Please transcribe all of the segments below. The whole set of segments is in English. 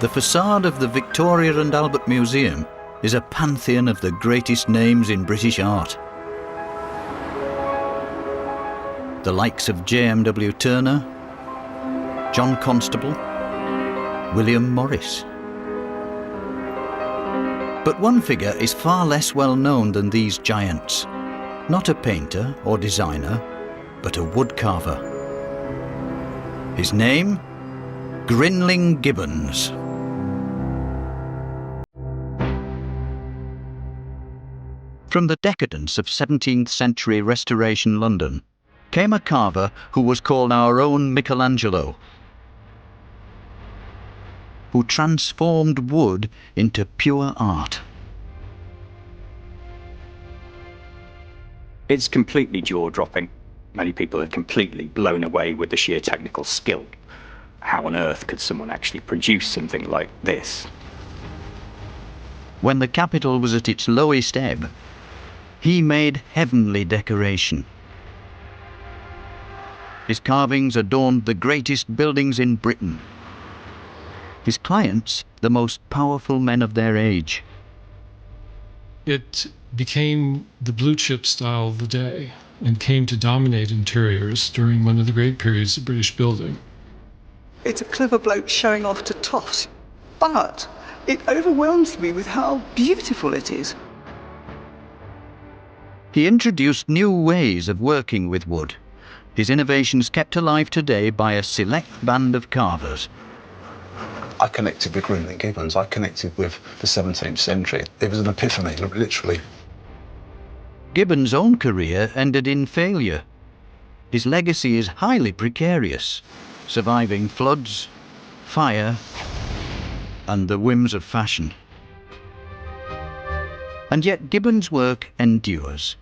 The facade of the Victoria and Albert Museum is a pantheon of the greatest names in British art. The likes of J.M.W. Turner, John Constable, William Morris. But one figure is far less well known than these giants. Not a painter or designer, but a woodcarver. His name? Grinling Gibbons. From the decadence of 17th century Restoration London came a carver who was called our own Michelangelo, who transformed wood into pure art. It's completely jaw-dropping. Many people are completely blown away with the sheer technical skill. How on earth could someone actually produce something like this? When the capital was at its lowest ebb, he made heavenly decoration. His carvings adorned the greatest buildings in Britain. His clients, the most powerful men of their age. It became the blue chip style of the day and came to dominate interiors during one of the great periods of British building. It's a clever bloke showing off to toss, but it overwhelms me with how beautiful it is. He introduced new ways of working with wood. His innovations kept alive today by a select band of carvers. I connected with Grinling Gibbons. I connected with the 17th century. It was an epiphany, literally. Gibbons' own career ended in failure. His legacy is highly precarious, surviving floods, fire, and the whims of fashion. And yet Gibbons' work endures,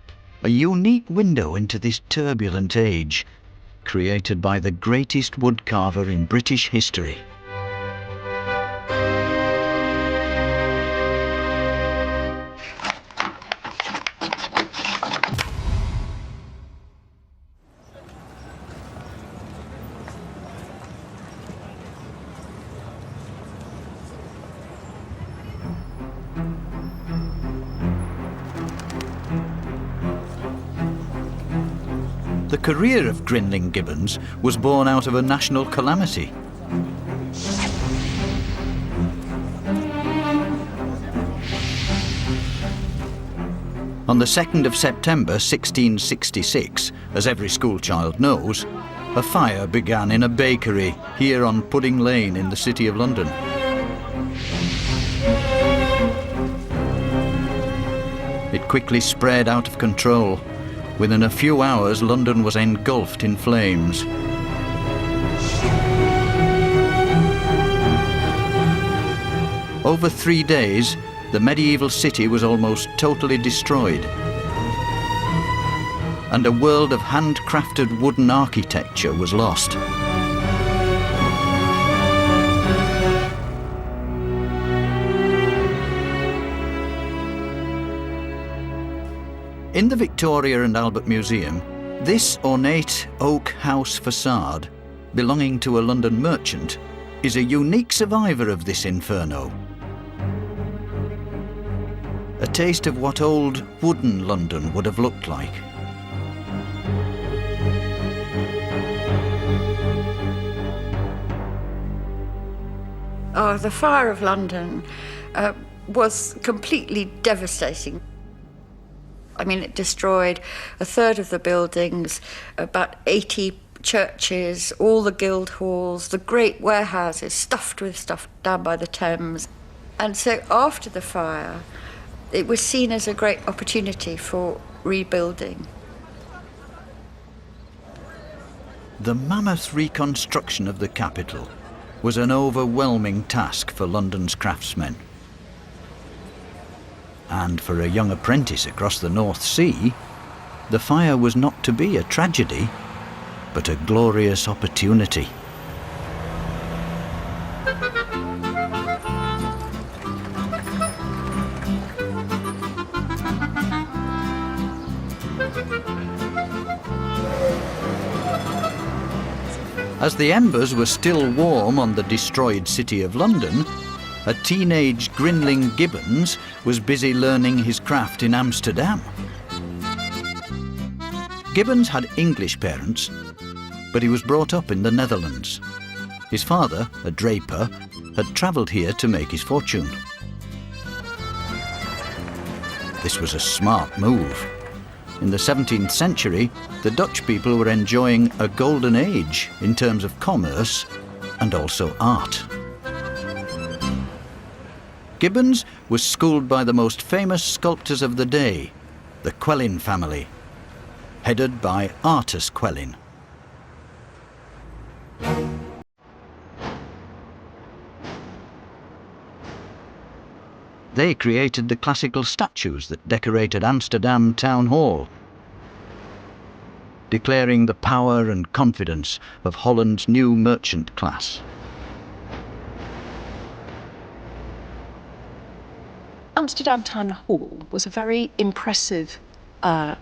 a unique window into this turbulent age, created by the greatest woodcarver in British history. The career of Grinling Gibbons was born out of a national calamity. On the 2nd of September 1666, as every schoolchild knows, a fire began in a bakery here on Pudding Lane in the City of London. It quickly spread out of control. Within a few hours, London was engulfed in flames. Over 3 days, the medieval city was almost totally destroyed, and a world of handcrafted wooden architecture was lost. In the Victoria and Albert Museum, this ornate oak house facade, belonging to a London merchant, is a unique survivor of this inferno. A taste of what old wooden London would have looked like. Oh, the fire of London was completely devastating. I mean, it destroyed a third of the buildings, about 80 churches, all the guild halls, the great warehouses stuffed with stuff down by the Thames. And so after the fire, it was seen as a great opportunity for rebuilding. The mammoth reconstruction of the capital was an overwhelming task for London's craftsmen. And for a young apprentice across the North Sea, the fire was not to be a tragedy, but a glorious opportunity. As the embers were still warm on the destroyed City of London, a teenage Grinling Gibbons was busy learning his craft in Amsterdam. Gibbons had English parents, but he was brought up in the Netherlands. His father, a draper, had travelled here to make his fortune. This was a smart move. In the 17th century, the Dutch people were enjoying a golden age in terms of commerce and also art. Gibbons was schooled by the most famous sculptors of the day, the Quellin family, headed by Artus Quellin. They created the classical statues that decorated Amsterdam Town Hall, declaring the power and confidence of Holland's new merchant class. Amsterdam Town Hall was a very impressive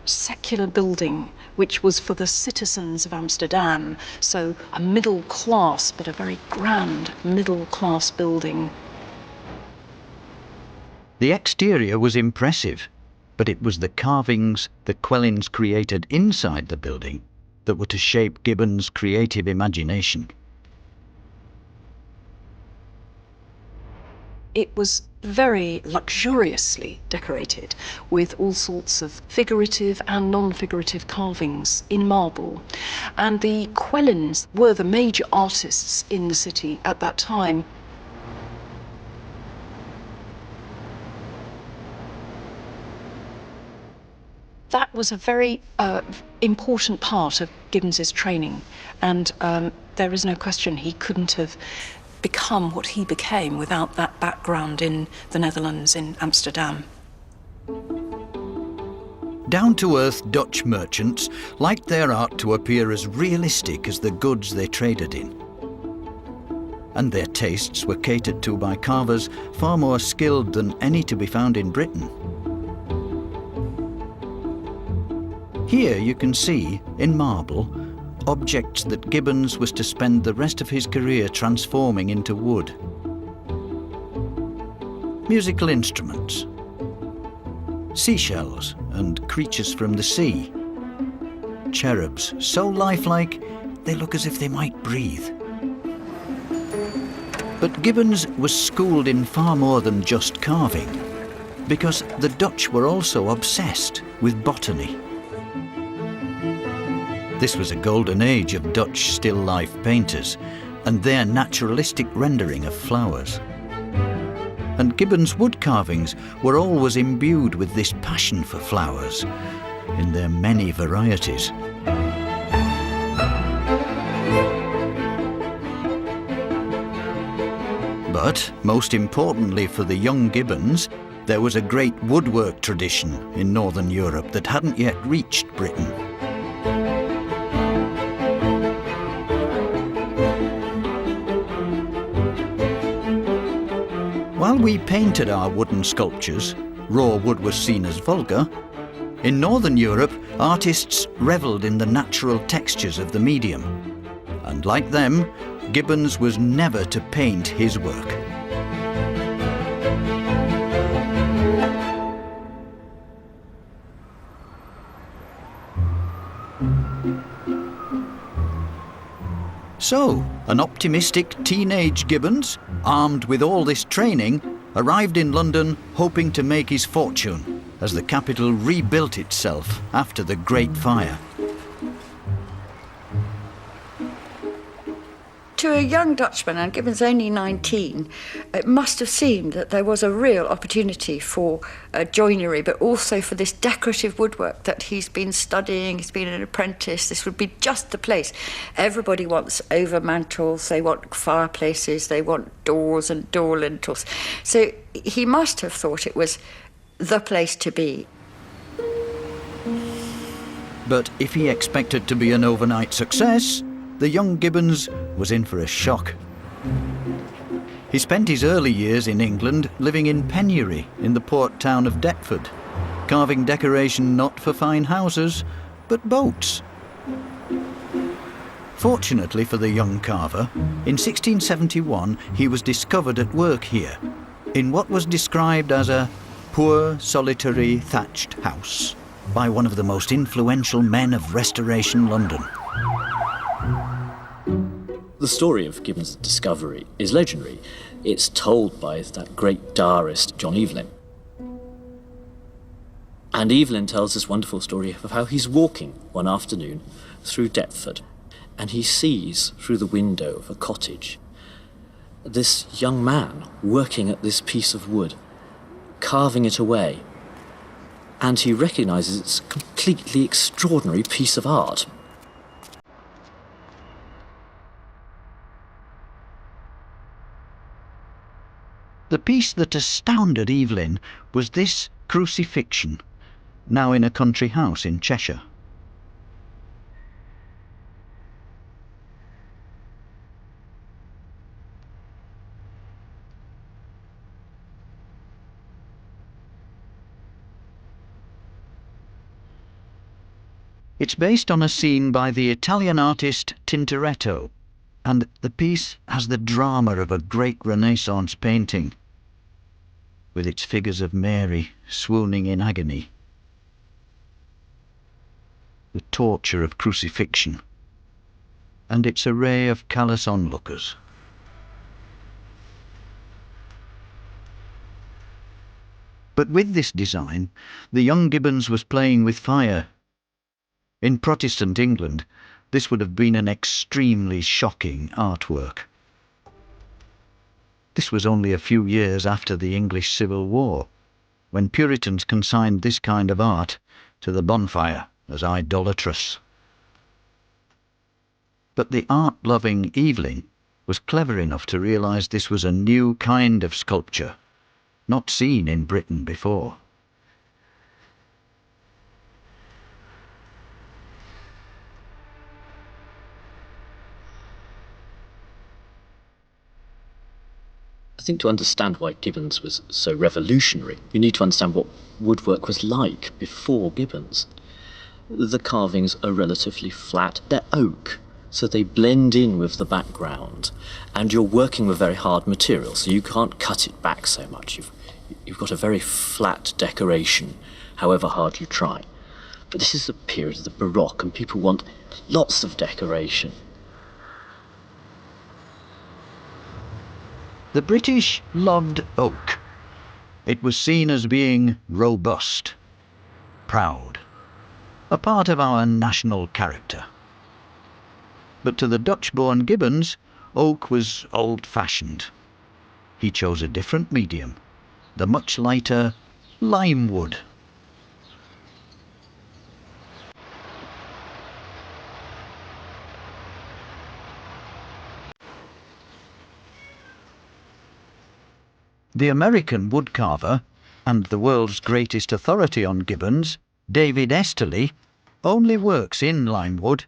secular building which was for the citizens of Amsterdam, so a middle class but a very grand middle class building. The exterior was impressive, but it was the carvings the Quellins created inside the building that were to shape Gibbons' creative imagination. It was very luxuriously decorated with all sorts of figurative and non-figurative carvings in marble. And the Quellins were the major artists in the city at that time. That was a very important part of Gibbons's training, and there is no question he couldn't have become what he became without that background in the Netherlands, in Amsterdam. Down-to-earth Dutch merchants liked their art to appear as realistic as the goods they traded in. And their tastes were catered to by carvers far more skilled than any to be found in Britain. Here you can see, in marble, objects that Gibbons was to spend the rest of his career transforming into wood. Musical instruments, seashells and creatures from the sea, cherubs so lifelike they look as if they might breathe. But Gibbons was schooled in far more than just carving, because the Dutch were also obsessed with botany. This was a golden age of Dutch still-life painters and their naturalistic rendering of flowers. And Gibbons' wood carvings were always imbued with this passion for flowers in their many varieties. But, most importantly for the young Gibbons, there was a great woodwork tradition in Northern Europe that hadn't yet reached Britain. While we painted our wooden sculptures, raw wood was seen as vulgar. In Northern Europe, artists revelled in the natural textures of the medium. And like them, Gibbons was never to paint his work. So, an optimistic teenage Gibbons, armed with all this training, arrived in London hoping to make his fortune as the capital rebuilt itself after the Great Fire. To a young Dutchman, and Gibbons only 19, it must have seemed that there was a real opportunity for joinery, but also for this decorative woodwork that he's been studying. He's been an apprentice. This would be just the place. Everybody wants overmantels, they want fireplaces, they want doors and door lintels. So he must have thought it was the place to be. But if he expected to be an overnight success, the young Gibbons was in for a shock. He spent his early years in England living in penury in the port town of Deptford, carving decoration not for fine houses, but boats. Fortunately for the young carver, in 1671 he was discovered at work here, in what was described as a poor, solitary, thatched house by one of the most influential men of Restoration London. The story of Gibbons' discovery is legendary. It's told by that great diarist, John Evelyn. And Evelyn tells this wonderful story of how he's walking one afternoon through Deptford, and he sees through the window of a cottage this young man working at this piece of wood, carving it away, and he recognises it's a completely extraordinary piece of art. The piece that astounded Evelyn was this crucifixion, now in a country house in Cheshire. It's based on a scene by the Italian artist Tintoretto, and the piece has the drama of a great Renaissance painting, with its figures of Mary swooning in agony, the torture of crucifixion, and its array of callous onlookers. But with this design, the young Gibbons was playing with fire. In Protestant England, this would have been an extremely shocking artwork. This was only a few years after the English Civil War, when Puritans consigned this kind of art to the bonfire as idolatrous. But the art-loving Evelyn was clever enough to realise this was a new kind of sculpture, not seen in Britain before. I think to understand why Gibbons was so revolutionary, you need to understand what woodwork was like before Gibbons. The carvings are relatively flat. They're oak, so they blend in with the background. And you're working with very hard material, so you can't cut it back so much. You've got a very flat decoration, however hard you try. But this is the period of the Baroque, and people want lots of decoration. The British loved oak. It was seen as being robust, proud, a part of our national character. But to the Dutch-born Gibbons, oak was old-fashioned. He chose a different medium, the much lighter lime wood. The American woodcarver, and the world's greatest authority on Gibbons, David Easterly, only works in lime wood,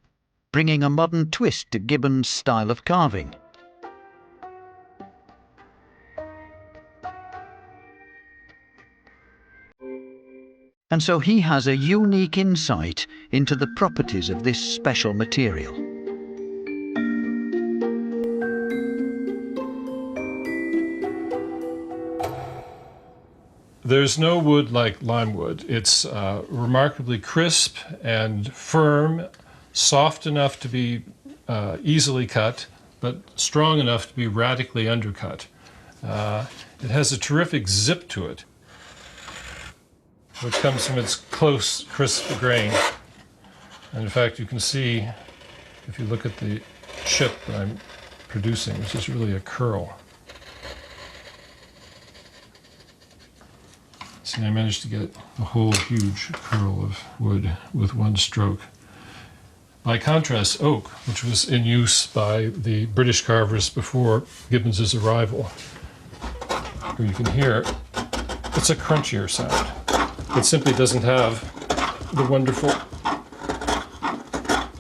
bringing a modern twist to Gibbons' style of carving. And so he has a unique insight into the properties of this special material. There's no wood like lime wood. It's remarkably crisp and firm, soft enough to be easily cut, but strong enough to be radically undercut. It has a terrific zip to it, which comes from its close, crisp grain. And in fact, you can see, if you look at the chip that I'm producing, which is really a curl. See, I managed to get a whole huge curl of wood with one stroke. By contrast, oak, which was in use by the British carvers before Gibbons' arrival, where you can hear, it's a crunchier sound. It simply doesn't have the wonderful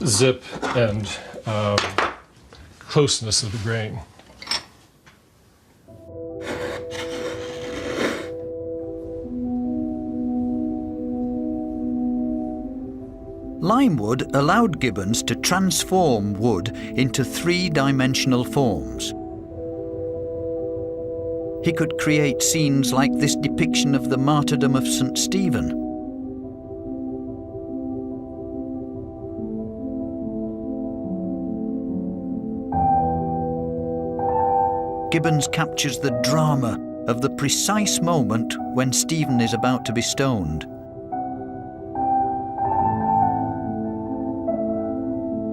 zip and closeness of the grain. Limewood allowed Gibbons to transform wood into three-dimensional forms. He could create scenes like this depiction of the martyrdom of St. Stephen. Gibbons captures the drama of the precise moment when Stephen is about to be stoned.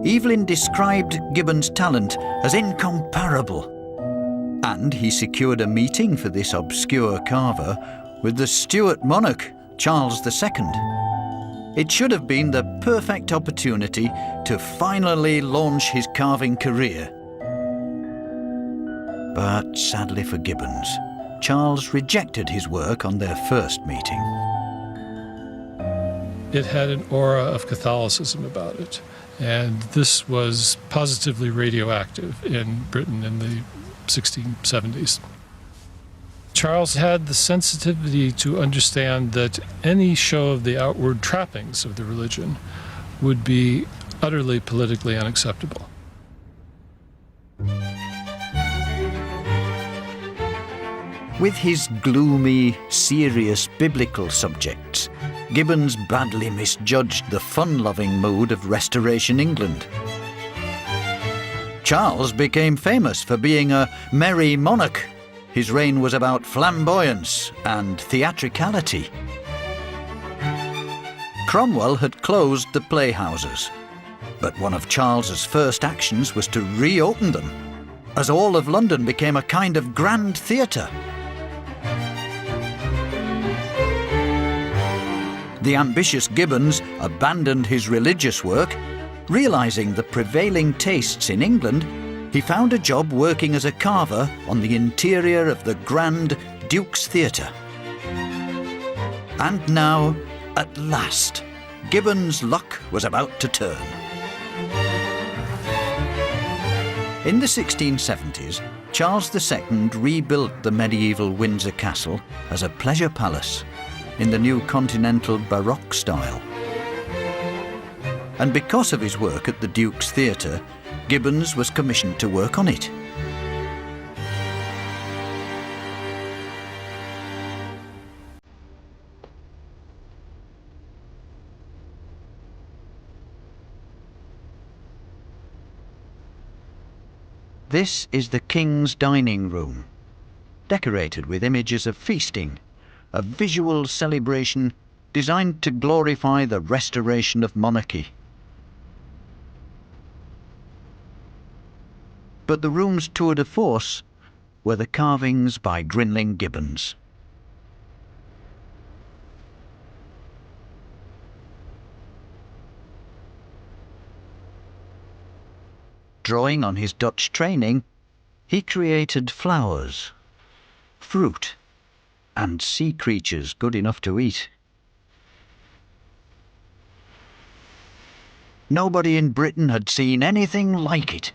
Evelyn described Gibbons' talent as incomparable, and he secured a meeting for this obscure carver with the Stuart monarch, Charles II. It should have been the perfect opportunity to finally launch his carving career. But sadly for Gibbons, Charles rejected his work on their first meeting. It had an aura of Catholicism about it, and this was positively radioactive in Britain in the 1670s. Charles had the sensitivity to understand that any show of the outward trappings of the religion would be utterly politically unacceptable. With his gloomy, serious biblical subjects, Gibbons badly misjudged the fun-loving mood of Restoration England. Charles became famous for being a merry monarch. His reign was about flamboyance and theatricality. Cromwell had closed the playhouses, but one of Charles's first actions was to reopen them, as all of London became a kind of grand theatre. The ambitious Gibbons abandoned his religious work. Realising the prevailing tastes in England, he found a job working as a carver on the interior of the Grand Duke's Theatre. And now, at last, Gibbons' luck was about to turn. In the 1670s, Charles II rebuilt the medieval Windsor Castle as a pleasure palace in the new continental Baroque style. And because of his work at the Duke's Theatre, Gibbons was commissioned to work on it. This is the King's dining room, decorated with images of feasting, a visual celebration designed to glorify the restoration of monarchy. But the room's tour de force were the carvings by Grinling Gibbons. Drawing on his Dutch training, he created flowers, fruit, and sea creatures good enough to eat. Nobody in Britain had seen anything like it.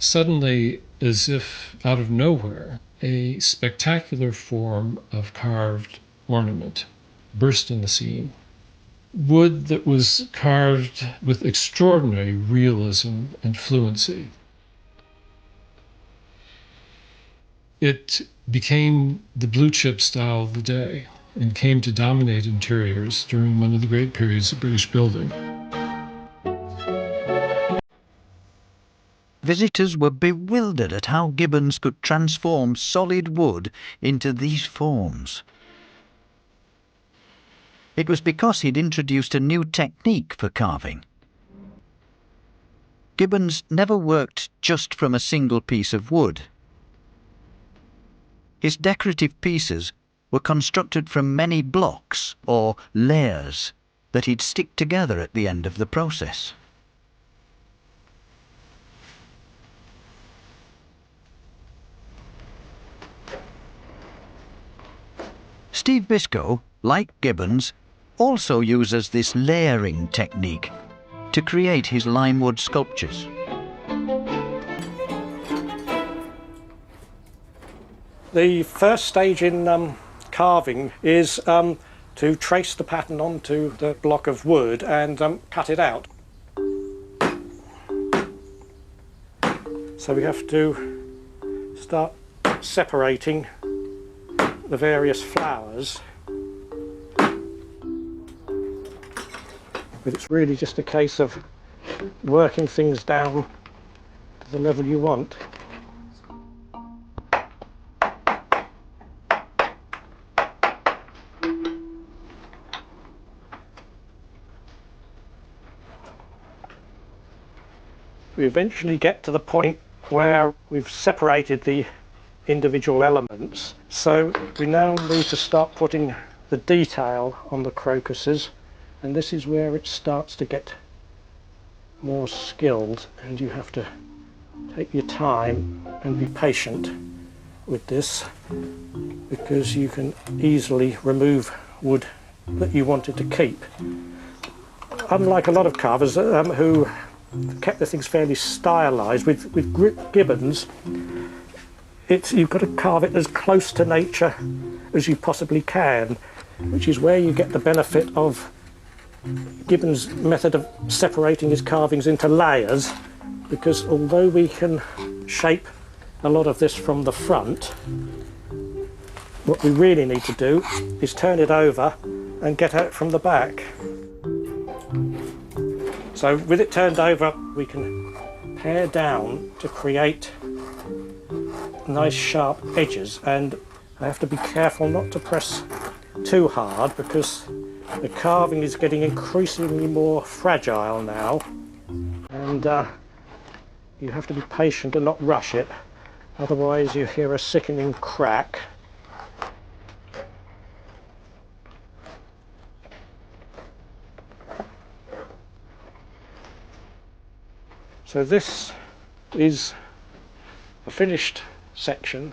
Suddenly, as if out of nowhere, a spectacular form of carved ornament burst on the scene. Wood that was carved with extraordinary realism and fluency. It became the blue chip style of the day and came to dominate interiors during one of the great periods of British building. Visitors were bewildered at how Gibbons could transform solid wood into these forms. It was because he'd introduced a new technique for carving. Gibbons never worked just from a single piece of wood. His decorative pieces were constructed from many blocks or layers that he'd stick together at the end of the process. Steve Biscoe, like Gibbons, also uses this layering technique to create his limewood sculptures. The first stage in carving is to trace the pattern onto the block of wood and cut it out. So we have to start separating the various flowers. But it's really just a case of working things down to the level you want. We eventually get to the point where we've separated the individual elements, so we now need to start putting the detail on the crocuses, and this is where it starts to get more skilled, and you have to take your time and be patient with this, because you can easily remove wood that you wanted to keep. Unlike a lot of carvers who kept the things fairly stylised, with Gibbons, you've got to carve it as close to nature as you possibly can, which is where you get the benefit of Gibbons' method of separating his carvings into layers, because although we can shape a lot of this from the front, what we really need to do is turn it over and get out from the back. So with it turned over, we can pare down to create nice sharp edges, and I have to be careful not to press too hard because the carving is getting increasingly more fragile now, and you have to be patient and not rush it, otherwise you hear a sickening crack. So this is a finished section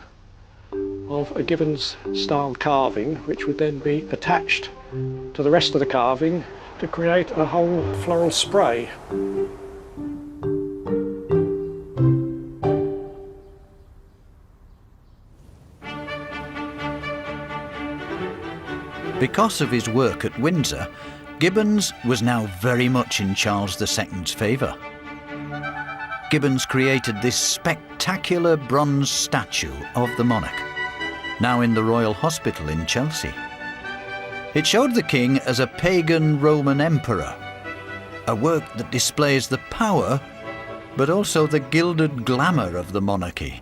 of a Gibbons style carving, which would then be attached to the rest of the carving to create a whole floral spray. Because of his work at Windsor, Gibbons was now very much in Charles II's favour. Gibbons created this spectacular bronze statue of the monarch, now in the Royal Hospital in Chelsea. It showed the king as a pagan Roman emperor, a work that displays the power, but also the gilded glamour of the monarchy.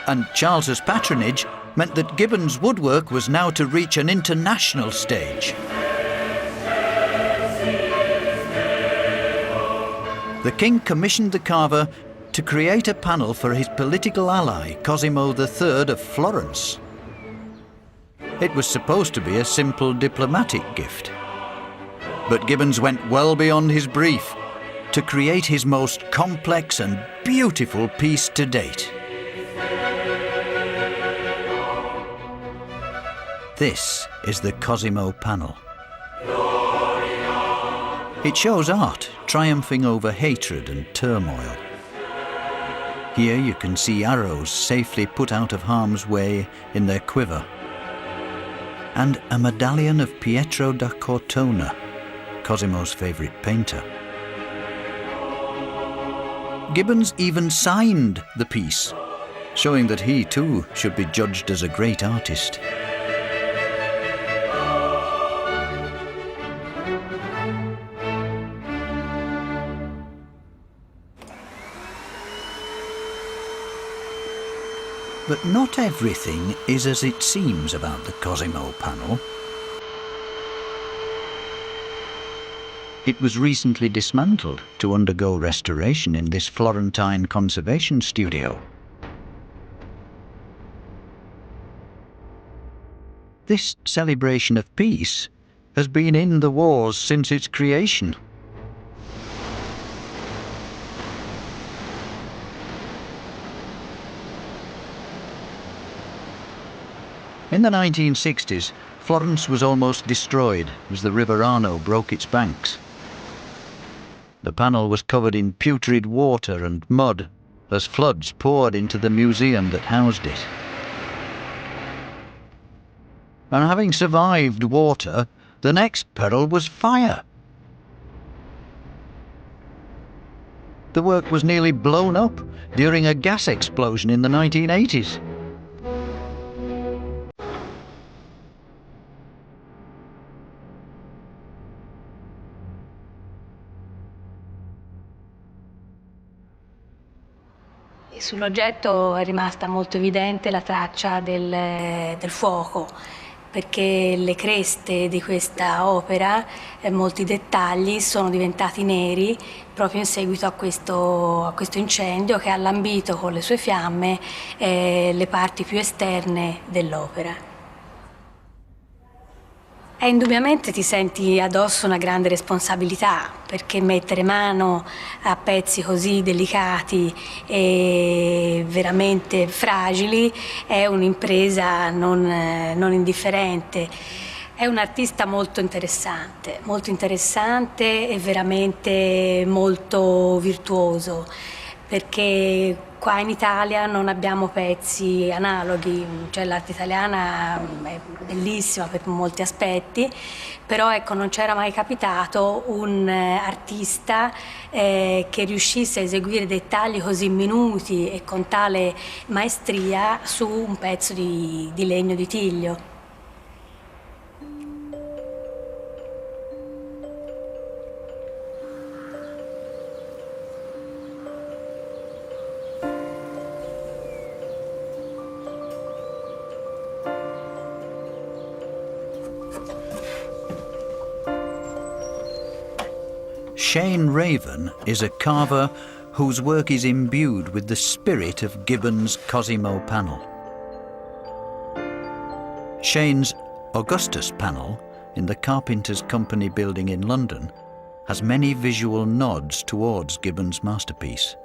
And Charles's patronage meant that Gibbons' woodwork was now to reach an international stage. The king commissioned the carver to create a panel for his political ally, Cosimo III of Florence. It was supposed to be a simple diplomatic gift. But Gibbons went well beyond his brief to create his most complex and beautiful piece to date. This is the Cosimo panel. It shows art triumphing over hatred and turmoil. Here you can see arrows safely put out of harm's way in their quiver, and a medallion of Pietro da Cortona, Cosimo's favourite painter. Gibbons even signed the piece, showing that he too should be judged as a great artist. But not everything is as it seems about the Cosimo panel. It was recently dismantled to undergo restoration in this Florentine conservation studio. This celebration of peace has been in the wars since its creation. In the 1960s, Florence was almost destroyed as the River Arno broke its banks. The panel was covered in putrid water and mud, as floods poured into the museum that housed it. And having survived water, the next peril was fire. The work was nearly blown up during a gas explosion in the 1980s. Sull'oggetto è rimasta molto evidente la traccia del fuoco, perché le creste di questa opera, molti dettagli, sono diventati neri proprio in seguito a questo incendio che ha lambito con le sue fiamme le parti più esterne dell'opera. Indubbiamente ti senti addosso una grande responsabilità, perché mettere mano a pezzi così delicati e veramente fragili è un'impresa non indifferente. È un artista molto interessante e veramente molto virtuoso, perché qua in Italia non abbiamo pezzi analoghi, cioè l'arte italiana è bellissima per molti aspetti, però ecco, non c'era mai capitato un artista che riuscisse a eseguire dettagli così minuti e con tale maestria su un pezzo di legno di tiglio. Shane Raven is a carver whose work is imbued with the spirit of Gibbons' Cosimo panel. Shane's Augustus panel in the Carpenters' Company building in London has many visual nods towards Gibbons' masterpiece.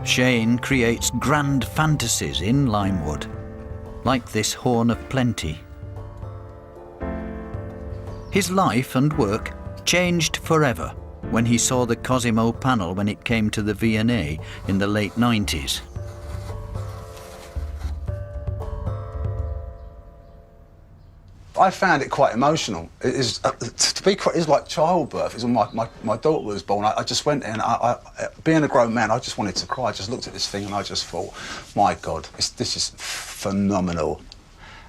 Shane creates grand fantasies in limewood, like this Horn of Plenty. His life and work changed forever when he saw the Cosimo panel when it came to the V&A in the late 90s. I found it quite emotional. It is, to be quite, it's like childbirth. It was when my daughter was born. I just went in, being a grown man, I just wanted to cry. I just looked at this thing and I just thought, my God, this is phenomenal.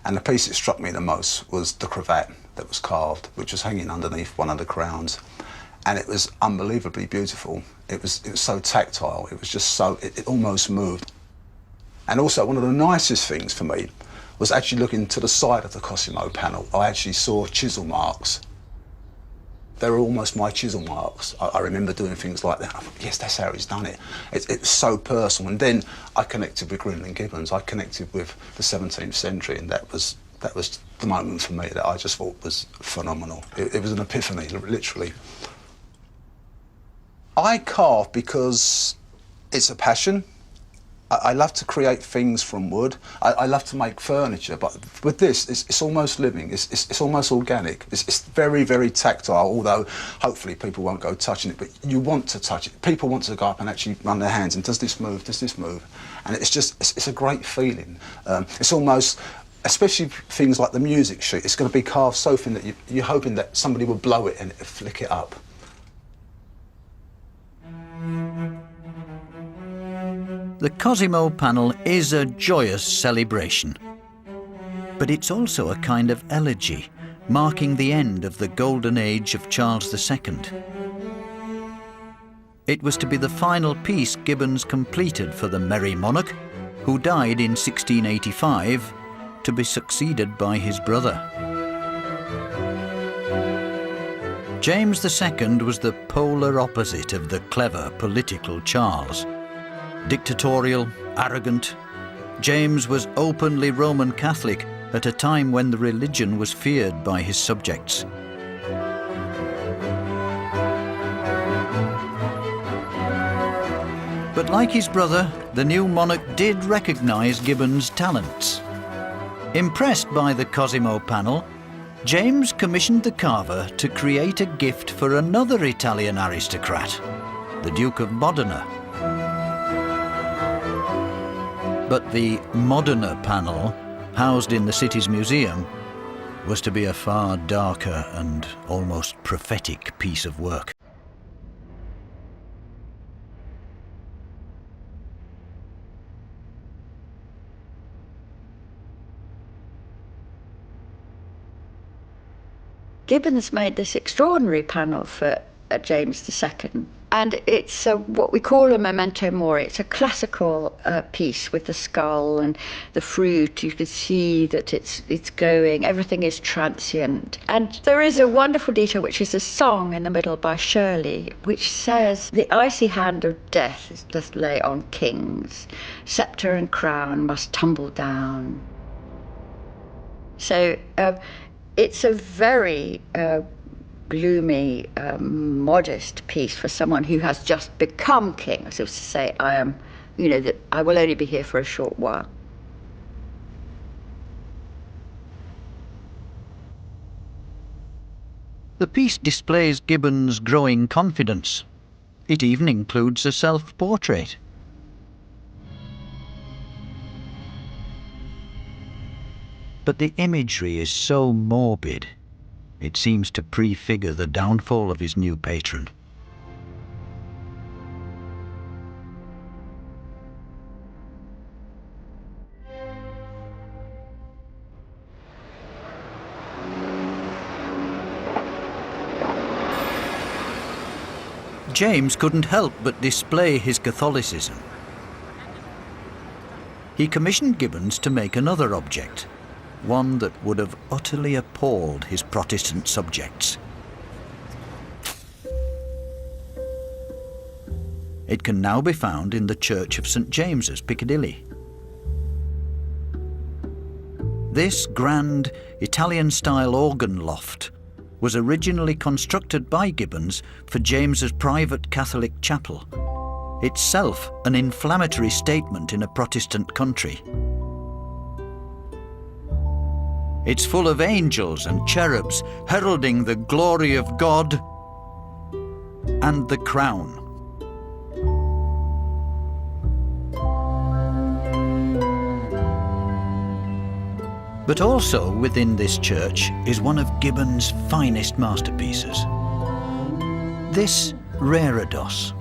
And the piece that struck me the most was the cravat that was carved, which was hanging underneath one of the crowns. And it was unbelievably beautiful. It was so tactile. It was just so, it almost moved. And also one of the nicest things for me was actually looking to the side of the Cosimo panel. I actually saw chisel marks. They were almost my chisel marks. I remember doing things like that. I thought, yes, that's how he's done it. It was so personal. And then I connected with Grinling Gibbons. I connected with the 17th century, and that was the moment for me that I just thought was phenomenal. It was an epiphany, literally. I carve because it's a passion. I love to create things from wood. I love to make furniture, but with this, it's almost living. It's almost organic. It's very, very tactile, although hopefully people won't go touching it, but you want to touch it. People want to go up and actually run their hands and does this move, does this move? And it's a great feeling. It's almost, especially things like the music sheet, it's going to be carved so thin that you're hoping that somebody will blow it and flick it up. The Cosimo panel is a joyous celebration, but it's also a kind of elegy, marking the end of the golden age of Charles II. It was to be the final piece Gibbons completed for the Merry Monarch, who died in 1685, to be succeeded by his brother. James II was the polar opposite of the clever political Charles. Dictatorial, arrogant, James was openly Roman Catholic at a time when the religion was feared by his subjects. But like his brother, the new monarch did recognise Gibbons' talents. Impressed by the Cosimo panel, James commissioned the carver to create a gift for another Italian aristocrat, the Duke of Modena. But the Modena panel, housed in the city's museum, was to be a far darker and almost prophetic piece of work. Gibbons made this extraordinary panel for James II, and it's what we call a memento mori. It's a classical piece with the skull and the fruit. You can see that it's going, everything is transient. And there is a wonderful detail, which is a song in the middle by Shirley, which says, "The icy hand of death doth lay on kings, sceptre and crown must tumble down." So it's a very gloomy, modest piece for someone who has just become king, so to say, I am, that I will only be here for a short while. The piece displays Gibbons' growing confidence. It even includes a self-portrait. But the imagery is so morbid, it seems to prefigure the downfall of his new patron. James couldn't help but display his Catholicism. He commissioned Gibbons to make another object, one that would have utterly appalled his Protestant subjects. It can now be found in the Church of St. James's, Piccadilly. This grand Italian-style organ loft was originally constructed by Gibbons for James's private Catholic chapel, itself an inflammatory statement in a Protestant country. It's full of angels and cherubs heralding the glory of God and the crown. But also within this church is one of Gibbons' finest masterpieces. This reredos,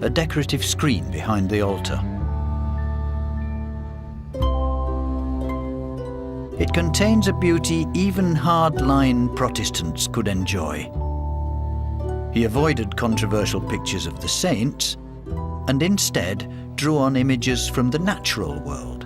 a decorative screen behind the altar. It contains a beauty even hard-line Protestants could enjoy. He avoided controversial pictures of the saints and instead drew on images from the natural world.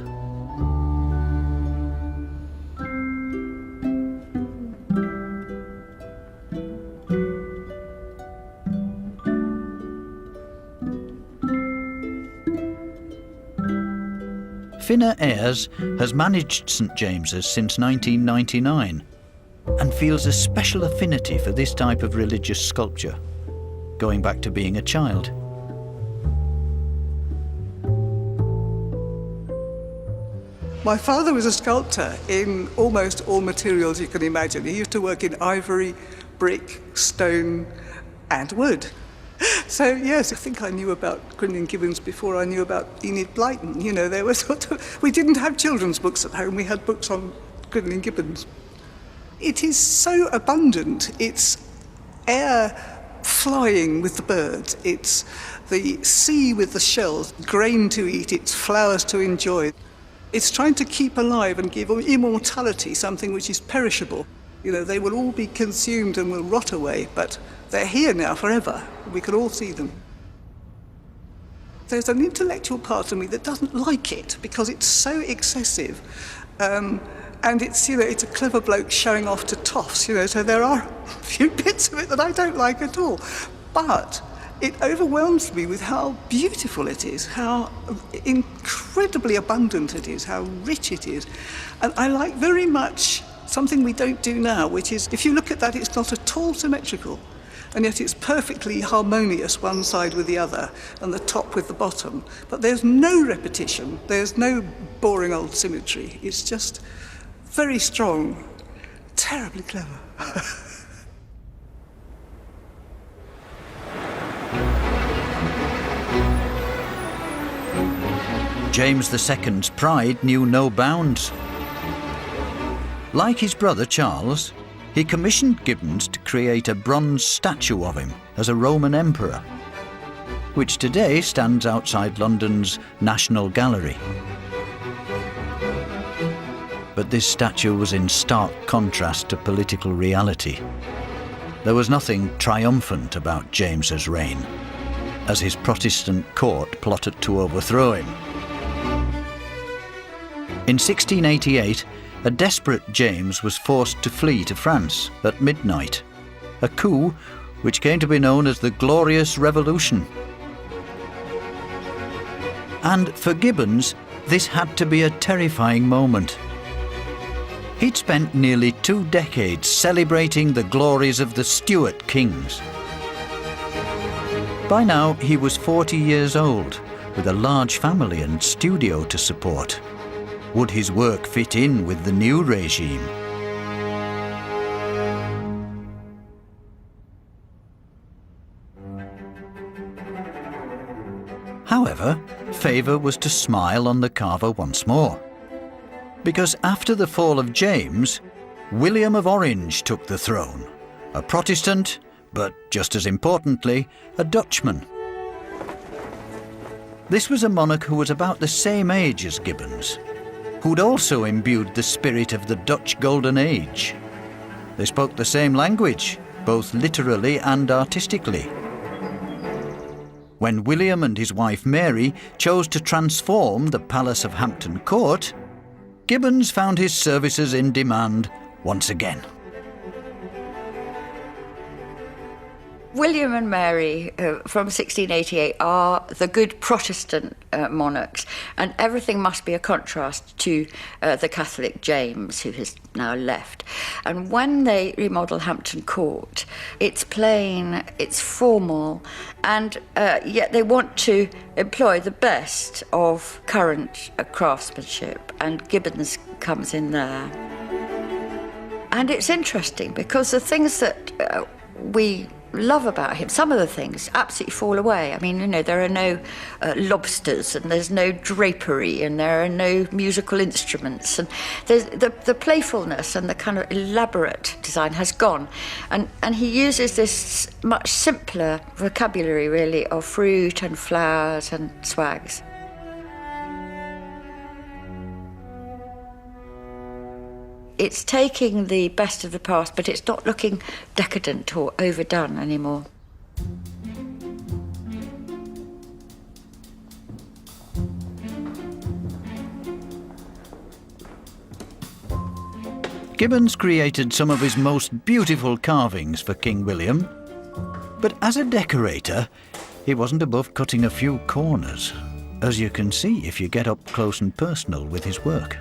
Finna Ayres has managed St. James's since 1999 and feels a special affinity for this type of religious sculpture, going back to being a child. My father was a sculptor in almost all materials you can imagine. He used to work in ivory, brick, stone, and wood. So, yes, I think I knew about Grinling Gibbons before I knew about Enid Blyton. You know, there was we didn't have children's books at home, we had books on Grinling Gibbons. It is so abundant. It's air flying with the birds, it's the sea with the shells, grain to eat, it's flowers to enjoy. It's trying to keep alive and give immortality, something which is perishable. You know, they will all be consumed and will rot away, but they're here now forever. We can all see them. There's an intellectual part of me that doesn't like it because it's so excessive. And it's, you know, it's a clever bloke showing off to toffs, you know, so there are a few bits of it that I don't like at all. But It overwhelms me with how beautiful it is, how incredibly abundant it is, how rich it is. And I like very much something we don't do now, which is, if you look at that, it's not at all symmetrical. And yet it's perfectly harmonious, one side with the other, and the top with the bottom. But there's no repetition, there's no boring old symmetry. It's just very strong, terribly clever. James II's pride knew no bounds. Like his brother Charles, he commissioned Gibbons to create a bronze statue of him as a Roman emperor, which today stands outside London's National Gallery. But this statue was in stark contrast to political reality. There was nothing triumphant about James's reign, as his Protestant court plotted to overthrow him. In 1688, a desperate James was forced to flee to France at midnight, a coup which came to be known as the Glorious Revolution. And for Gibbons, this had to be a terrifying moment. He'd spent nearly 2 decades celebrating the glories of the Stuart kings. By now, he was 40 years old, with a large family and studio to support. Would his work fit in with the new regime? However, favour was to smile on the carver once more. Because after the fall of James, William of Orange took the throne, a Protestant, but just as importantly, a Dutchman. This was a monarch who was about the same age as Gibbons, who'd also imbued the spirit of the Dutch Golden Age. They spoke the same language, both literally and artistically. When William and his wife Mary chose to transform the Palace of Hampton Court, Gibbons found his services in demand once again. William and Mary from 1688 are the good Protestant monarchs, and everything must be a contrast to the Catholic James, who has now left. And when they remodel Hampton Court, it's plain, it's formal, and yet they want to employ the best of current craftsmanship, and Gibbons comes in there. And it's interesting because the things that we love about him, some of the things absolutely fall away. I mean, you know, there are no lobsters, and there's no drapery, and there are no musical instruments, and there's the playfulness and the kind of elaborate design has gone, and he uses this much simpler vocabulary, really, of fruit and flowers and swags. It's taking the best of the past, but it's not looking decadent or overdone anymore. Gibbons created some of his most beautiful carvings for King William, but as a decorator, he wasn't above cutting a few corners, as you can see if you get up close and personal with his work.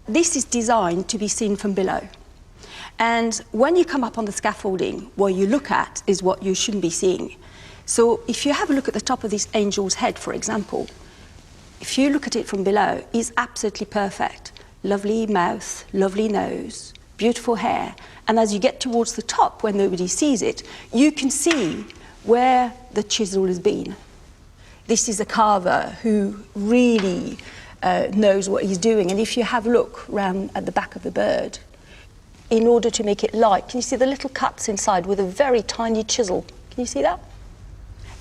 This is designed to be seen from below. And when you come up on the scaffolding, what you look at is what you shouldn't be seeing. So if you have a look at the top of this angel's head, for example, if you look at it from below, it's absolutely perfect. Lovely mouth, lovely nose, beautiful hair. And as you get towards the top, when nobody sees it, you can see where the chisel has been. This is a carver who really knows what he's doing. And if you have a look round at the back of the bird, in order to make it light, can you see the little cuts inside with a very tiny chisel? Can you see that?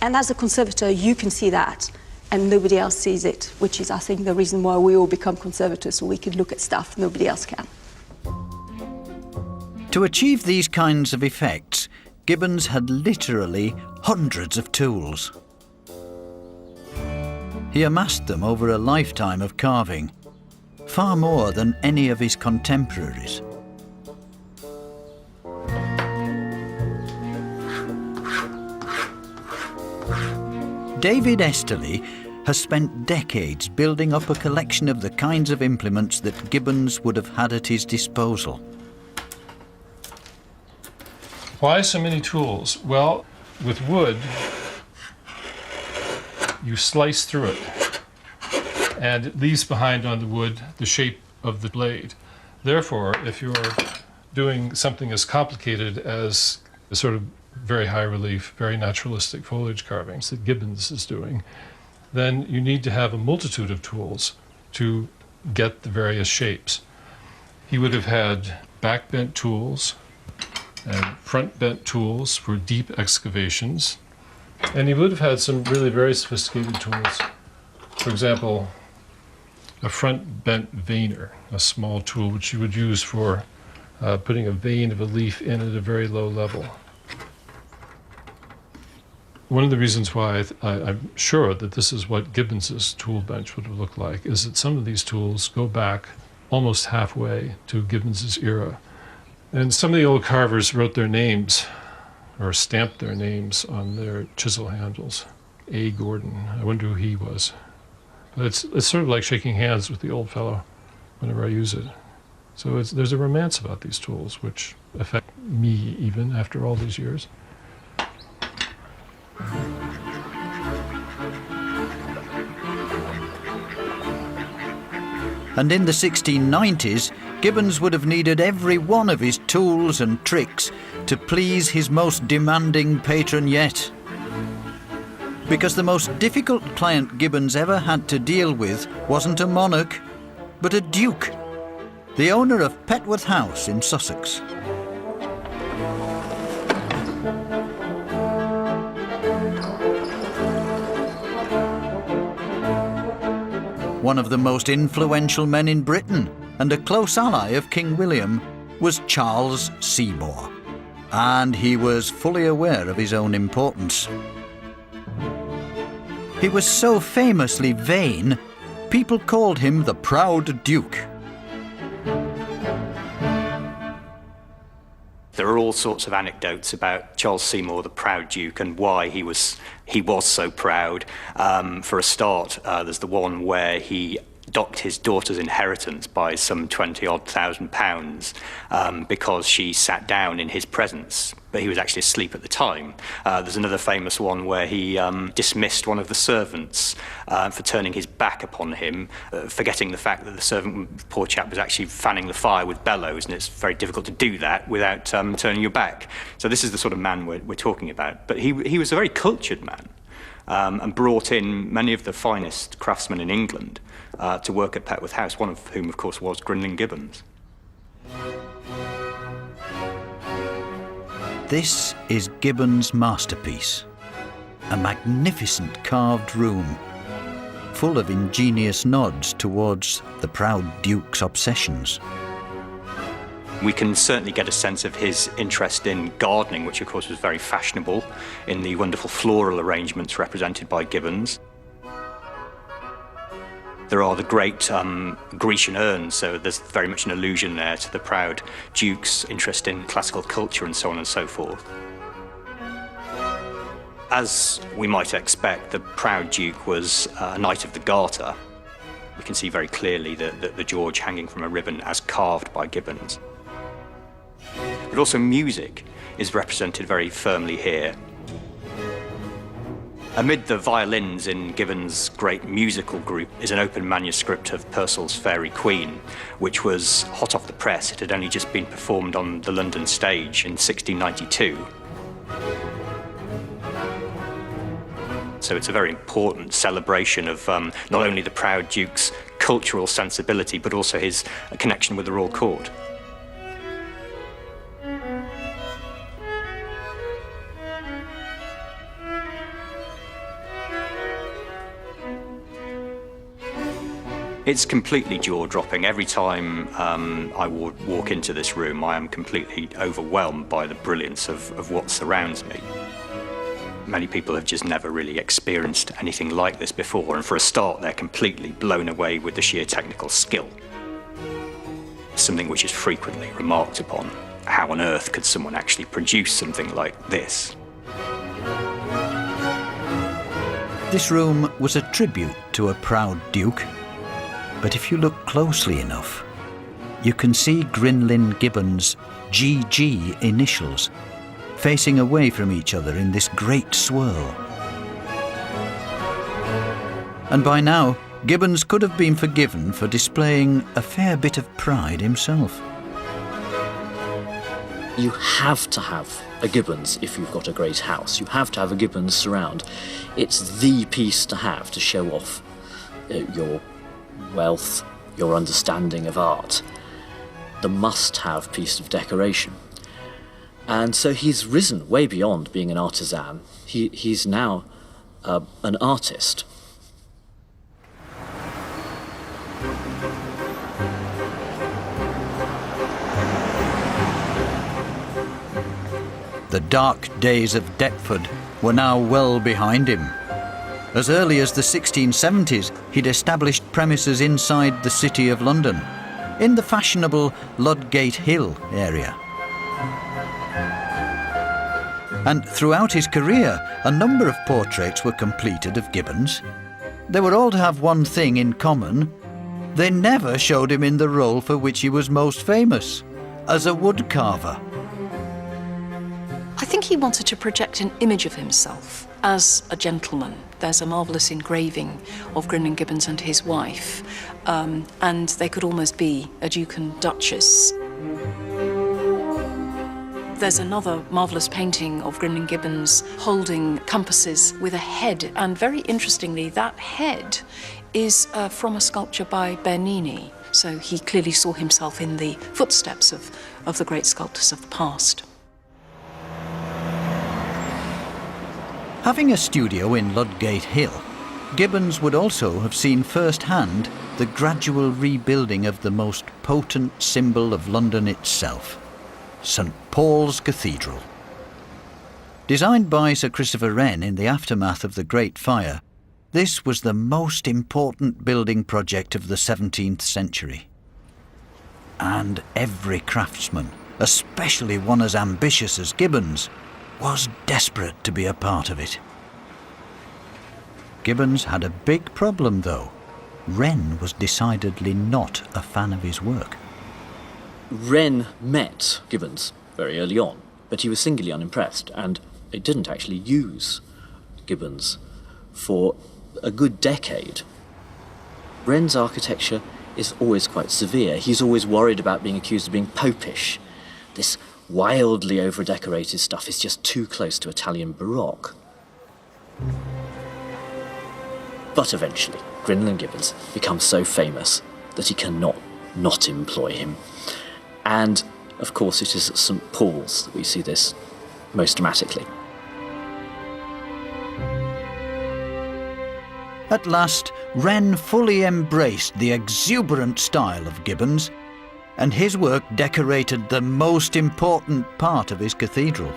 And as a conservator, you can see that, and nobody else sees it, which is, I think, the reason why we all become conservators, so we can look at stuff nobody else can. To achieve these kinds of effects, Gibbons had literally hundreds of tools. He amassed them over a lifetime of carving, far more than any of his contemporaries. David Esterly has spent decades building up a collection of the kinds of implements that Gibbons would have had at his disposal. Why so many tools? Well, with wood, you slice through it, and it leaves behind on the wood the shape of the blade. Therefore, if you're doing something as complicated as the sort of very high relief, very naturalistic foliage carvings that Gibbons is doing, then you need to have a multitude of tools to get the various shapes. He would have had back bent tools and front bent tools for deep excavations, and he would have had some really very sophisticated tools. For example, a front bent veiner, a small tool which you would use for putting a vein of a leaf in at a very low level. One of the reasons why I'm sure that this is what Gibbons's tool bench would have looked like is that some of these tools go back almost halfway to Gibbons's era. And some of the old carvers wrote their names or stamped their names on their chisel handles. A. Gordon, I wonder who he was. But it's sort of like shaking hands with the old fellow whenever I use it. So there's a romance about these tools which affect me even after all these years. And in the 1690s, Gibbons would have needed every one of his tools and tricks to please his most demanding patron yet. Because the most difficult client Gibbons ever had to deal with wasn't a monarch, but a duke, the owner of Petworth House in Sussex. One of the most influential men in Britain and a close ally of King William was Charles Seymour, and he was fully aware of his own importance. He was so famously vain, people called him the Proud Duke. There are all sorts of anecdotes about Charles Seymour, the Proud Duke, and why he was so proud. For a start, there's the one where he docked his daughter's inheritance by some 20-odd thousand pounds because she sat down in his presence, but he was actually asleep at the time. There's another famous one where he dismissed one of the servants for turning his back upon him, forgetting the fact that the servant, poor chap, was actually fanning the fire with bellows, and it's very difficult to do that without turning your back. So this is the sort of man we're talking about. But he was a very cultured man and brought in many of the finest craftsmen in England to work at Petworth House, one of whom, of course, was Grinling Gibbons. This is Gibbons' masterpiece, a magnificent carved room, full of ingenious nods towards the Proud Duke's obsessions. We can certainly get a sense of his interest in gardening, which of course was very fashionable in the wonderful floral arrangements represented by Gibbons. There are the great Grecian urns, so there's very much an allusion there to the Proud Duke's interest in classical culture and so on and so forth. As we might expect, the Proud Duke was a Knight of the Garter. We can see very clearly the George hanging from a ribbon as carved by Gibbons. But also music is represented very firmly here. Amid the violins in Gibbons' great musical group is an open manuscript of Purcell's Fairy Queen, which was hot off the press. It had only just been performed on the London stage in 1692. So it's a very important celebration of not only the Proud Duke's cultural sensibility, but also his connection with the royal court. It's completely jaw-dropping. Every time I walk into this room, I am completely overwhelmed by the brilliance of what surrounds me. Many people have just never really experienced anything like this before, and for a start, they're completely blown away with the sheer technical skill. Something which is frequently remarked upon. How on earth could someone actually produce something like this? This room was a tribute to a proud duke. But if you look closely enough, you can see Grinling Gibbons' GG initials facing away from each other in this great swirl. And by now, Gibbons could have been forgiven for displaying a fair bit of pride himself. You have to have a Gibbons if you've got a great house. You have to have a Gibbons surround. It's the piece to have to show off your wealth, your understanding of art, the must-have piece of decoration. And so he's risen way beyond being an artisan. He's now an artist. The dark days of Deptford were now well behind him. As early as the 1670s, he'd established premises inside the City of London, in the fashionable Ludgate Hill area. And throughout his career, a number of portraits were completed of Gibbons. They were all to have one thing in common. They never showed him in the role for which he was most famous, as a woodcarver. I think he wanted to project an image of himself as a gentleman. There's a marvellous engraving of Grinling Gibbons and his wife, and they could almost be a duke and duchess. There's another marvellous painting of Grinling Gibbons holding compasses with a head, and very interestingly, that head is from a sculpture by Bernini, so he clearly saw himself in the footsteps of the great sculptors of the past. Having a studio in Ludgate Hill, Gibbons would also have seen firsthand the gradual rebuilding of the most potent symbol of London itself, St. Paul's Cathedral. Designed by Sir Christopher Wren in the aftermath of the Great Fire, this was the most important building project of the 17th century. And every craftsman, especially one as ambitious as Gibbons, was desperate to be a part of it. Gibbons had a big problem, though. Wren was decidedly not a fan of his work. Wren met Gibbons very early on, but he was singularly unimpressed, and it didn't actually use Gibbons for a good decade. Wren's architecture is always quite severe. He's always worried about being accused of being popish. This wildly over-decorated stuff is just too close to Italian Baroque. But eventually, Grinling Gibbons becomes so famous that he cannot not employ him. And, of course, it is at St. Paul's that we see this most dramatically. At last, Wren fully embraced the exuberant style of Gibbons, and his work decorated the most important part of his cathedral.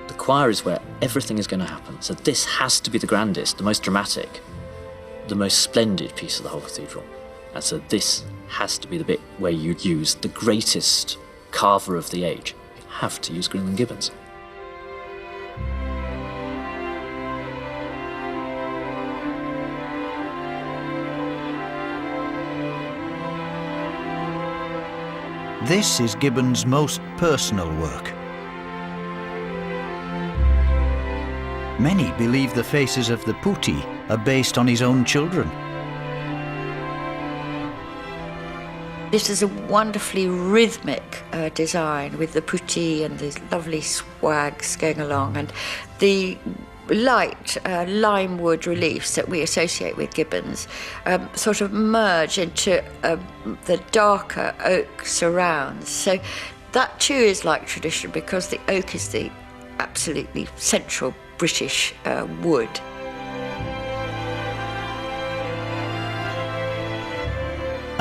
The choir is where everything is going to happen, so this has to be the grandest, the most dramatic, the most splendid piece of the whole cathedral. And so this has to be the bit where you use the greatest carver of the age. You have to use Grinling Gibbons. This is Gibbons' most personal work. Many believe the faces of the putti are based on his own children. This is a wonderfully rhythmic design with the putti and these lovely swags going along, and the light lime wood reliefs that we associate with Gibbons sort of merge into the darker oak surrounds. So that too is like tradition, because the oak is the absolutely central British wood.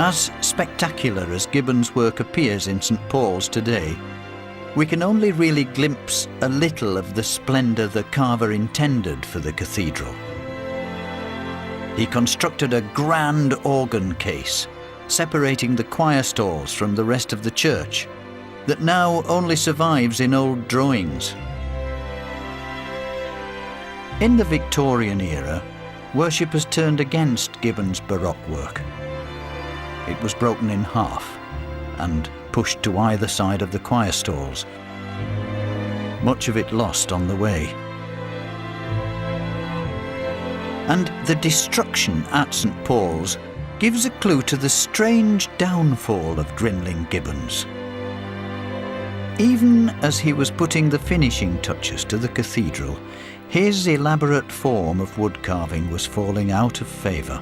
As spectacular as Gibbons' work appears in St Paul's today, we can only really glimpse a little of the splendour the carver intended for the cathedral. He constructed a grand organ case, separating the choir stalls from the rest of the church, that now only survives in old drawings. In the Victorian era, worshippers turned against Gibbons' Baroque work. It was broken in half and pushed to either side of the choir stalls, much of it lost on the way. And the destruction at St Paul's gives a clue to the strange downfall of Grinling Gibbons. Even as he was putting the finishing touches to the cathedral, his elaborate form of wood carving was falling out of favour.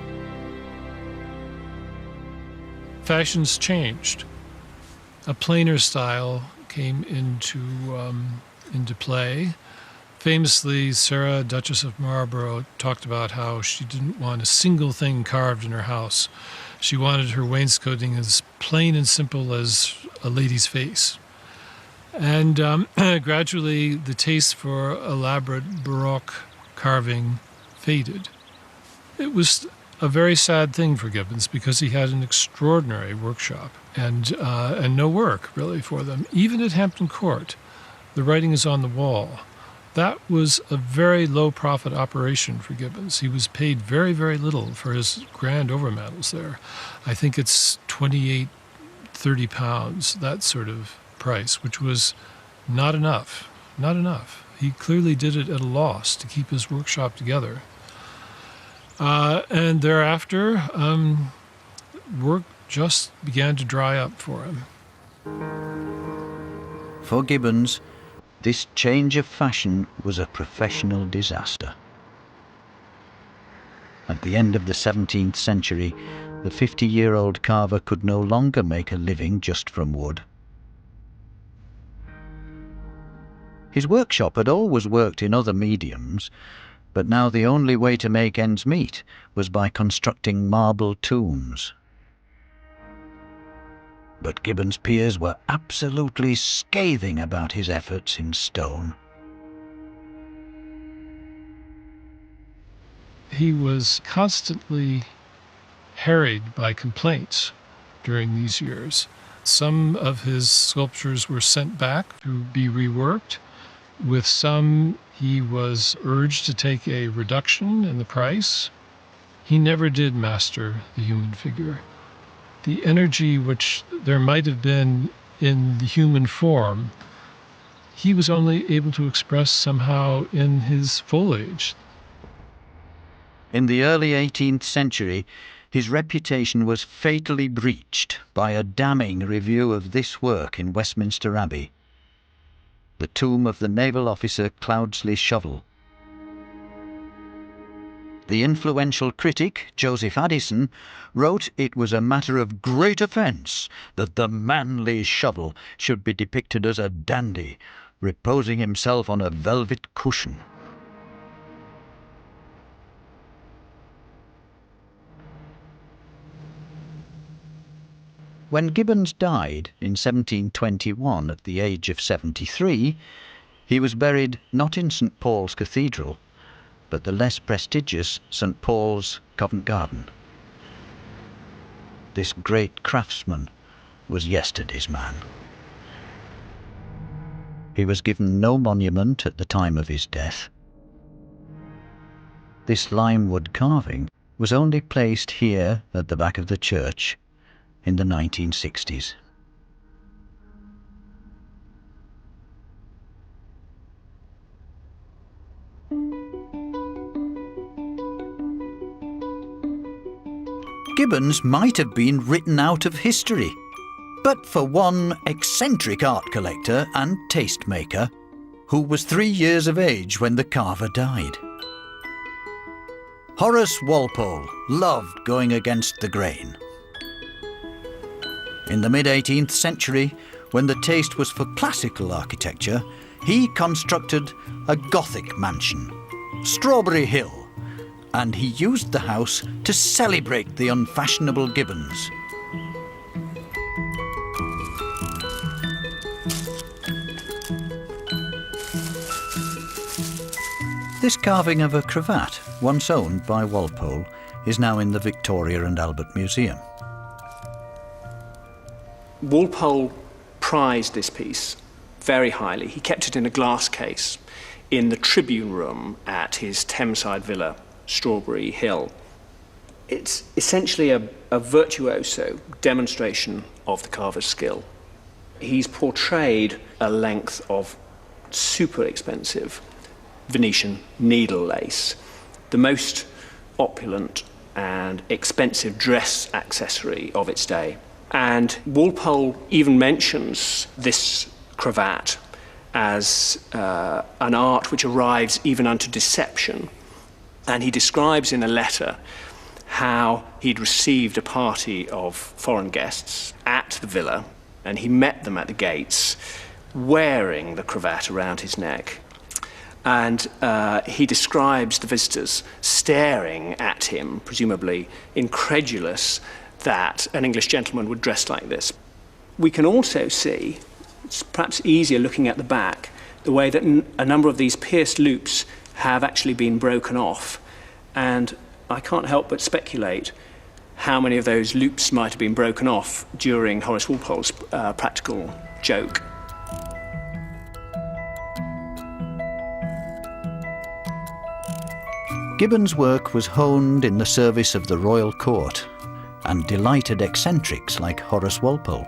Fashions changed. A plainer style came into play. Famously, Sarah, Duchess of Marlborough, talked about how she didn't want a single thing carved in her house. She wanted her wainscoting as plain and simple as a lady's face. And gradually, the taste for elaborate Baroque carving faded. It was a very sad thing for Gibbons because he had an extraordinary workshop and no work, really, for them. Even at Hampton Court, the writing is on the wall. That was a very low-profit operation for Gibbons. He was paid very, very little for his grand overmantels there. I think it's 28, 30 pounds, that sort of price, which was not enough. Not enough. He clearly did it at a loss to keep his workshop together. And thereafter, work just began to dry up for him. For Gibbons, this change of fashion was a professional disaster. At the end of the 17th century, the 50-year-old carver could no longer make a living just from wood. His workshop had always worked in other mediums, but now the only way to make ends meet was by constructing marble tombs. But Gibbons' peers were absolutely scathing about his efforts in stone. He was constantly harried by complaints during these years. Some of his sculptures were sent back to be reworked. With some, he was urged to take a reduction in the price. He never did master the human figure. The energy which there might have been in the human form, he was only able to express somehow in his foliage. In the early 18th century, his reputation was fatally breached by a damning review of this work in Westminster Abbey, the tomb of the naval officer Cloudsley Shovel. The influential critic, Joseph Addison, wrote it was a matter of great offence that the manly Shovel should be depicted as a dandy, reposing himself on a velvet cushion. When Gibbons died in 1721 at the age of 73, he was buried not in St Paul's Cathedral, but the less prestigious St Paul's, Covent Garden. This great craftsman was yesterday's man. He was given no monument at the time of his death. This limewood carving was only placed here at the back of the church in the 1960s. Gibbons might have been written out of history, but for one eccentric art collector and tastemaker who was 3 years of age when the carver died. Horace Walpole loved going against the grain. In the mid-18th century, when the taste was for classical architecture, he constructed a Gothic mansion, Strawberry Hill, and he used the house to celebrate the unfashionable Gibbons. This carving of a cravat, once owned by Walpole, is now in the Victoria and Albert Museum. Walpole prized this piece very highly. He kept it in a glass case in the Tribune Room at his Thameside villa, Strawberry Hill. It's essentially a virtuoso demonstration of the carver's skill. He's portrayed a length of super expensive Venetian needle lace, the most opulent and expensive dress accessory of its day. And Walpole even mentions this cravat as an art which arrives even unto deception. And he describes in a letter how he'd received a party of foreign guests at the villa, and he met them at the gates wearing the cravat around his neck. And he describes the visitors staring at him, presumably incredulous that an English gentleman would dress like this. We can also see, it's perhaps easier looking at the back, the way that a number of these pierced loops have actually been broken off. And I can't help but speculate how many of those loops might have been broken off during Horace Walpole's practical joke. Gibbons' work was honed in the service of the royal court and delighted eccentrics like Horace Walpole.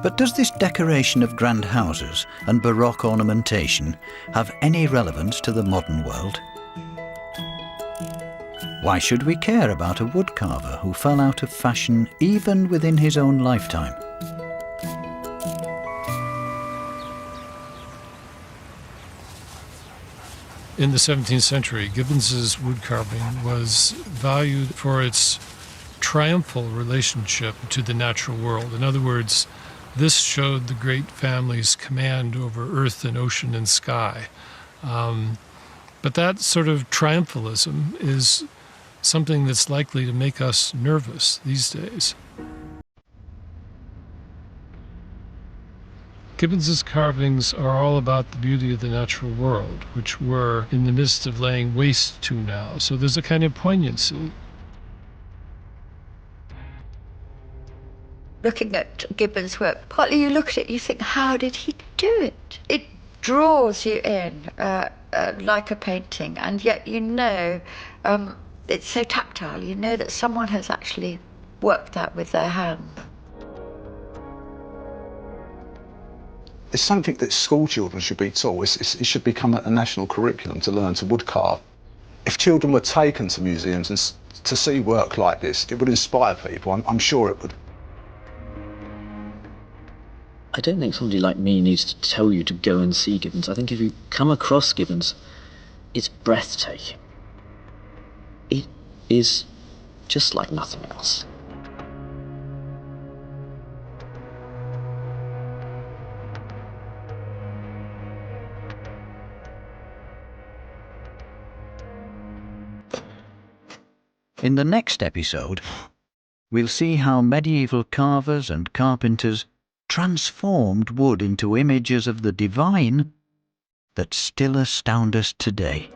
But does this decoration of grand houses and Baroque ornamentation have any relevance to the modern world? Why should we care about a woodcarver who fell out of fashion even within his own lifetime? In the 17th century, Gibbons's woodcarving was valued for its triumphal relationship to the natural world. In other words, this showed the great family's command over earth and ocean and sky. But that sort of triumphalism is something that's likely to make us nervous these days. Gibbons's carvings are all about the beauty of the natural world, which we're in the midst of laying waste to now. So there's a kind of poignancy. Looking at Gibbons' work, partly you look at it, you think, how did he do it? It draws you in like a painting, and yet you know it's so tactile. You know that someone has actually worked that with their hand. It's something that school children should be taught. It should become a national curriculum to learn to woodcarve. If children were taken to museums and to see work like this, it would inspire people. I'm sure it would. I don't think somebody like me needs to tell you to go and see Gibbons. I think if you come across Gibbons, it's breathtaking. It is just like nothing else. In the next episode, we'll see how medieval carvers and carpenters transformed wood into images of the divine that still astound us today.